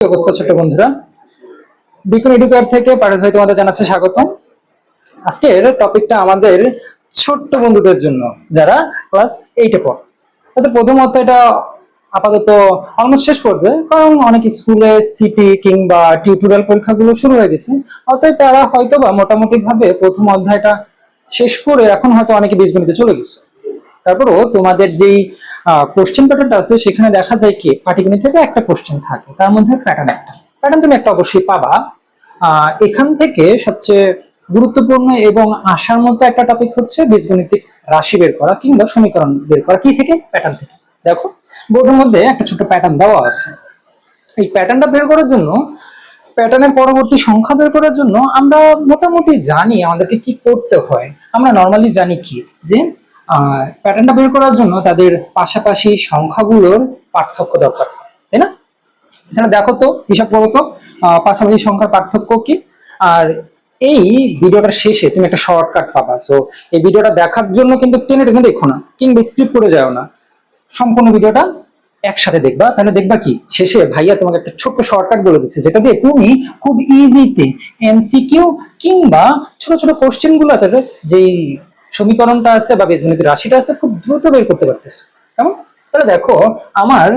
অবস্থা ছোট বন্ধুরা, বিকন এডুকেয়ার থেকে পারস ভাই তোমাদের জানাচ্ছে স্বাগতম। আজকের টপিকটা আমাদের ছোট্ট বন্ধুদের জন্য যারা ক্লাস 8-এ পড়ে। তাদের প্রথমত এটা আপাতত অলমোস্ট শেষ পর্যায়ে, কারণ অনেক স্কুলে সিটি কিংবা টিউটোরিয়াল পরীক্ষাগুলো শুরু হয়ে গেছে। অতএব তারা হয়তো বা মোটামুটি ভাবে প্রথম অধ্যায়টা শেষ করে এখন হয়তো অনেকে বীজগণিতে চলে গেছে। তারপরও তোমাদের যেই কোশ্চেন প্যাটার্নটা আছে সেখানে দেখা যায় কি পাটিগণিত থেকে একটা কোশ্চেন থাকে, তার মধ্যে প্যাটার্ন তুমি একটা অবশ্যই পাবা। এখান থেকে সবচেয়ে গুরুত্বপূর্ণ এবং আসার মতো একটা টপিক হচ্ছে বীজগণিতিক রাশি বের করা কিংবা সমীকরণ বের করা। কি থেকে? প্যাটার্ন থেকে। দেখো বোর্ডের মধ্যে একটা ছোট প্যাটার্ন দেওয়া আছে। এই প্যাটার্নটা বের করার জন্য, প্যাটার্নের পরবর্তী সংখ্যা বের করার জন্য আমরা মোটামুটি জানি আমাদেরকে কি করতে হয়। আমরা নর্মালি জানি কি যে প্যাটার্নটা বের করার জন্য তাদের পাশাপাশি সংখ্যাগুলোর পার্থক্য দরকার, তাই না? তাহলে দেখো তো, হিসাব করো তো পাশাপাশি সংখ্যার পার্থক্য কি। আর এই ভিডিওটার শেষে তুমি একটা শর্টকাট পাবা। সো এই ভিডিওটা দেখার জন্য কিন্তু টেনে টেনে দেখো না কিংবা স্কিপ করে যাও না, সম্পূর্ণ ভিডিওটা একসাথে দেখবা। তাহলে দেখবা কি শেষে ভাইয়া তোমাকে একটা ছোট্ট শর্টকাট বলে দিচ্ছে, যেটা দিয়ে তুমি খুব ইজিতে এমসিকিউ কিংবা ছোট ছোট কোশ্চেন গুলো যেই সমীকরণটা আছে বা বীজগণিত রাশিটা আছে খুব দ্রুত বের করতে পারতেছো। কেমন? তাহলে দেখো আমার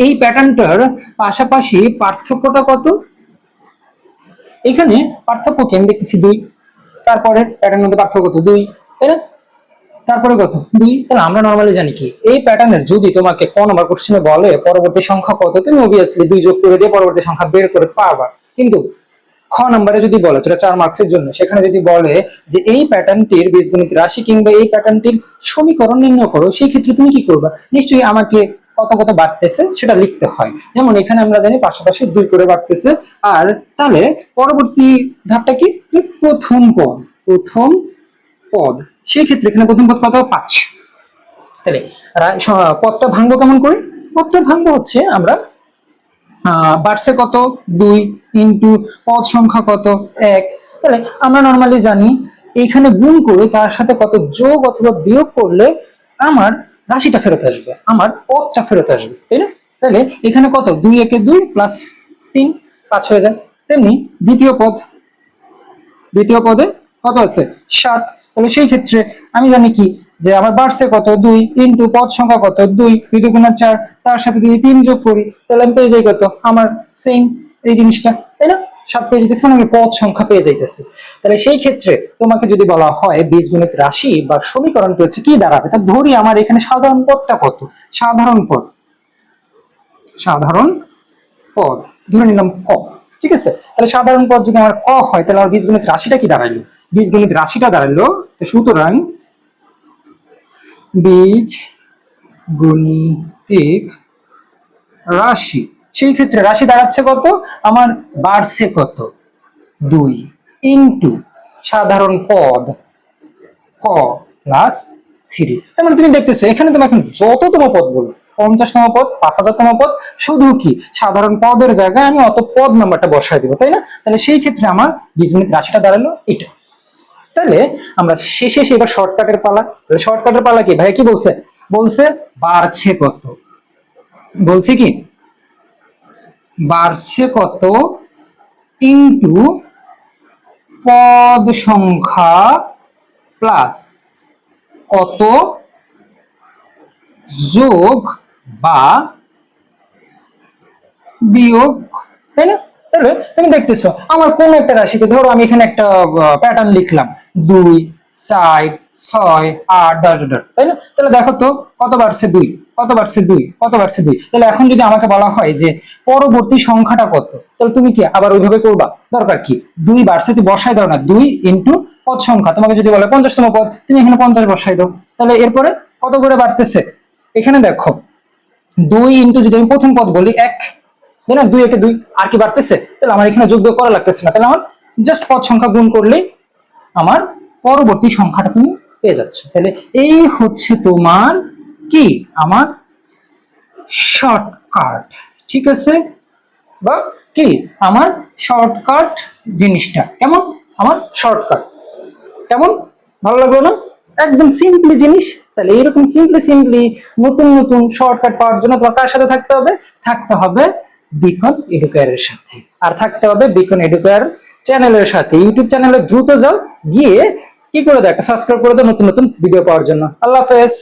এই প্যাটার্নটার পাশাপাশি পার্থক্যটা কত। এখানে পার্থক্য কি আমি দেখতেছি 2, তারপরে প্যাটার্নের মধ্যে পার্থক্য কত 2, তাই না? তারপরে কত 2। তাহলে আমরা নরমালি জানি কি এই প্যাটার্নের যদি তোমাকে কোন নাম্বার কোশ্চেনে বলে পরবর্তী সংখ্যা কত, তুমি অবভিয়াসলি 2 যোগ করে দিয়ে পরবর্তী সংখ্যা বের করে পারবা। কিন্তু খ নাম্বারে যদি বলে, যেটা 4 মার্কসের জন্য, সেখানে যদি বলে যে এই প্যাটার্নটির বীজগণিত রাশি কিংবা এই প্যাটার্নটির সমীকরণ নির্ণয় করো, সেই ক্ষেত্রে তুমি কি করবা? নিশ্চয়ই আমাকে কত কত বাড়তেছে সেটা লিখতে হয়। যেমন এখানে আমরা জানি পাশাপাশি 2 করে বাড়তেছে। আর তাহলে পরবর্তী ধাপটা কি, যে প্রথম পদ, সেই ক্ষেত্রে এখানে প্রথম পদ কত? 5। তাহলে পদটা ভাঙবো কেমন করে? পদটা ভাঙবো হচ্ছে আমরা বাড়ছে কত 2 ইন্টু পদ সংখ্যা কত 1। তাহলে আমরা নর্মালি জানি এখানে গুণ করে তার সাথে কত যোগ অথবা বিয়োগ করলে আমার রাশিটা ফেরত আসবে, আমার পদটা ফেরত আসবে, তাই না? তাহলে এখানে কত 2 একে 2 প্লাস 3 5 হয়ে যায়। তেমনি দ্বিতীয় পদে কত আছে 7। তাহলে সেই ক্ষেত্রে আমি জানি কি যে আমার বাড়ছে কত 2 ইন্টু পদ সংখ্যা কত 2, 2 দুগুণা 4, তার সাথে যদি 3 যোগ করি তাহলে আমি পেয়ে যাই কত আমার সেম এই জিনিসটা, তাই না? 7 পেয়ে যেতেছি, মানে আমি পদ সংখ্যা পেয়ে যাইতেছি। তাহলে সেই ক্ষেত্রে তোমাকে যদি বলা হয় বীজগণিত রাশি বা সমীকরণটি হচ্ছে কি দাঁড়াবে, তা ধরি আমার এখানে সাধারণ পদটা কত, সাধারণ পদ ধরে নিলাম ক। ঠিক আছে? তাহলে সাধারণ পদ যদি আমার ক হয় তাহলে আমার বীজগণিত রাশিটা কি দাঁড়াইলো? বীজগণিত রাশিটা দাঁড়াইলো, সুতরাং বীজগণিতিক রাশি, সেই ক্ষেত্রে রাশি দাঁড়াচ্ছে কত, আমার বাড়ছে কত 2 ইন্টু সাধারণ পদ ক প্লাস 3। তার মানে তুমি দেখতেছো এখানে তুমি এখন যততম পদ বলবো, 50তম পদ, 5000তম পদ, শুধু কি সাধারণ পদের জায়গায় আমি অত পদ নাম্বারটা বসাই দিব, তাই না? তাহলে সেই ক্ষেত্রে আমার বীজগণিত রাশিটা দাঁড়ালো এটা। তাহলে আমরা শেষে এবার শর্টকাটের পালা। শর্টকাটের পালা কি ভাই, কি বলছে? বলছে বাড়ছে কত, বলছে কি বাড়ছে কত ইন্টু পদ সংখ্যা প্লাস কত যোগ বা বিয়োগ, তাই না? তাহলে তুমি দেখতেছো আমার কোন একটা রাশিতে, ধরো আমি এখানে একটা প্যাটার্ন লিখলাম 2 4 6 8 10, তাই না? তাহলে দেখো তো কত বাড়ছে 2, কত বাড়ছে 2, কত বাড়ছে 2। তাহলে এখন যদি আমাকে বলা হয় যে পরবর্তী সংখ্যাটা কত, তাহলে তুমি কি আবার ওইভাবে করবা? দরকার কি 2 বাড়ছে তুই বসাই দাও না, 2 ইন্টু পদ সংখ্যা। তোমাকে যদি বলে 50তম পদ, তুমি এখানে 50 বসাই দাও। তাহলে এরপরে কত করে বাড়তেছে, এখানে দেখো 2 ইন্টু যদি আমি প্রথম পদ বলি 1, তাই না? 2 একে 2, আর কি বাড়তেছে? তাহলে আমার এখানে যোগ বিয়োগ করা লাগতেছে না, তাহলে আমার জাস্ট পদ সংখ্যা গুণ করলেই আমার পরবর্তী সংখ্যাটা তুমি পেয়ে যাচ্ছ। তাহলে এই হচ্ছে তোমার কি আমার শর্টকাট, ঠিক আছে? বা কি আমার শর্টকাট জিনিসটা কেমন, আমার শর্টকাট কেমন, ভালো লাগলো না? একদম সিম্পলি জিনিস। তাহলে এরকম সিম্পলি নতুন নতুন শর্টকাট পাওয়ার জন্য তোমার কার সাথে থাকতে হবে? থাকতে হবে বিকন এডুকেয়ারের সাথে, আর থাকতে হবে বিকন এডুকেয়ার চ্যানেলের সাথে। ইউটিউব চ্যানেলে দ্রুত যাও, গিয়ে কি করে দাও, একটা সাবস্ক্রাইব করে দাও নতুন নতুন ভিডিও পাওয়ার জন্য। আল্লাহ হাফেজ।